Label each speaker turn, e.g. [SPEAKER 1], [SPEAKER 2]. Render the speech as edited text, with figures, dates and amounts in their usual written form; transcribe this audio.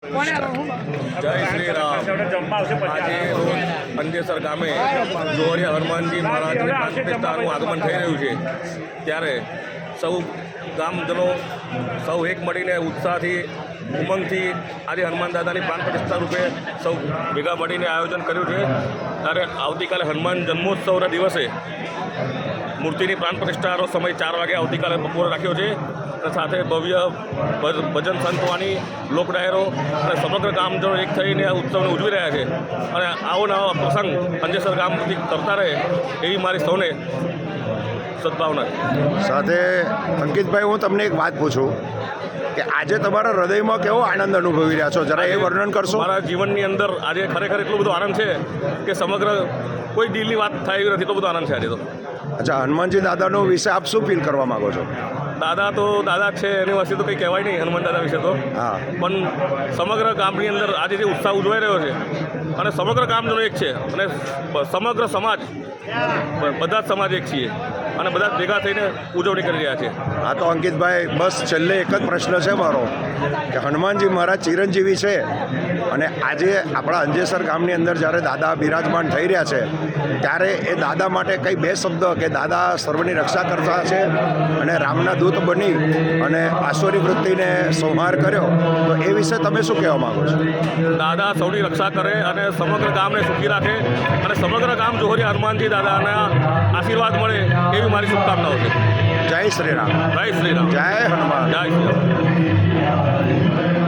[SPEAKER 1] જય શ્રી રામ। આજે રોજ અંદેસર ગામે જોડિયા હનુમાનજી મહારાજની પ્રાણ પ્રતિષ્ઠાનું આગમન થઈ રહ્યું છે, ત્યારે સૌ ગામજનો સૌ એક મળીને ઉત્સાહથી ઉમંગથી આજે હનુમાન દાદાની પ્રાણ પ્રતિષ્ઠા રૂપે સૌ ભેગા મળીને આયોજન કર્યું છે। ત્યારે આવતીકાલે હનુમાન જન્મોત્સવના દિવસે મૂર્તિની પ્રાણ પ્રતિષ્ઠાનો સમય 4 વાગે આવતીકાલે બપોરે રાખ્યો છે। સાથે ભવ્ય ભજન સંતવાણી લોક ડાયરો અને સમગ્ર ગામજનો એક થઈને આ ઉત્સવને ઉજવી રહ્યા છે અને આવો નવો પ્રસંગ અંદેસર ગામથી કરતા રહે એવી મારી સૌને સદભાવના છે।
[SPEAKER 2] સાથે અંકિતભાઈ, હું તમને એક વાત પૂછું કે આજે તમારા હૃદયમાં કેવો આનંદ અનુભવી રહ્યા છો, જરા એ વર્ણન કરશો?
[SPEAKER 1] મારા જીવનની અંદર આજે ખરેખર એટલો બધો આનંદ છે કે સમગ્ર કોઈ દિલની વાત થાય એવી નથી, એટલો બધો આનંદ છે આજે તો।
[SPEAKER 2] અચ્છા, હનુમાનજી દાદાનો વિશે આપ શું ફીલ કરવા માગો છો?
[SPEAKER 1] દાદા તો દાદા છે, એની વિશે તો કંઈ કહેવાય નહીં હનુમાન દાદા વિશે તો,
[SPEAKER 2] હા,
[SPEAKER 1] પણ સમગ્ર ગામની અંદર આજે જે ઉત્સાહ ઉજવાઈ રહ્યો છે અને સમગ્ર ગામજનો એક છે અને સમગ્ર સમાજ બધા જ સમાજ એક છીએ અને બધા જ ભેગા થઈને ઉજવણી કરી રહ્યા છે।
[SPEAKER 2] હા, તો અંકિતભાઈ, બસ છેલ્લે એક જ પ્રશ્ન છે મારો કે હનુમાનજી મહારાજ ચિરંજીવી છે અને આજે આપણા અંદેસર ગામની અંદર જ્યારે દાદા બિરાજમાન થઈ રહ્યા છે ત્યારે એ દાદા માટે કંઈ બે શબ્દ કે દાદા સર્વની રક્ષા કરતા છે અને રામના દૂત બની અને આસુરી વૃત્તિને સંહાર કર્યો, તો એ વિશે તમે શું કહેવા માગો છો?
[SPEAKER 1] દાદા સૌની રક્ષા કરે અને સમગ્ર ગામને સુખી રાખે અને સમગ્ર ગામ જોહરિયા હનુમાનજી દાદાના આશીર્વાદ મળે એવી મારી શુભકામનાઓ છે।
[SPEAKER 2] જય શ્રી રામ।
[SPEAKER 1] જય શ્રી રામ।
[SPEAKER 2] જય હનુમાન।
[SPEAKER 1] જય શ્રી રામ।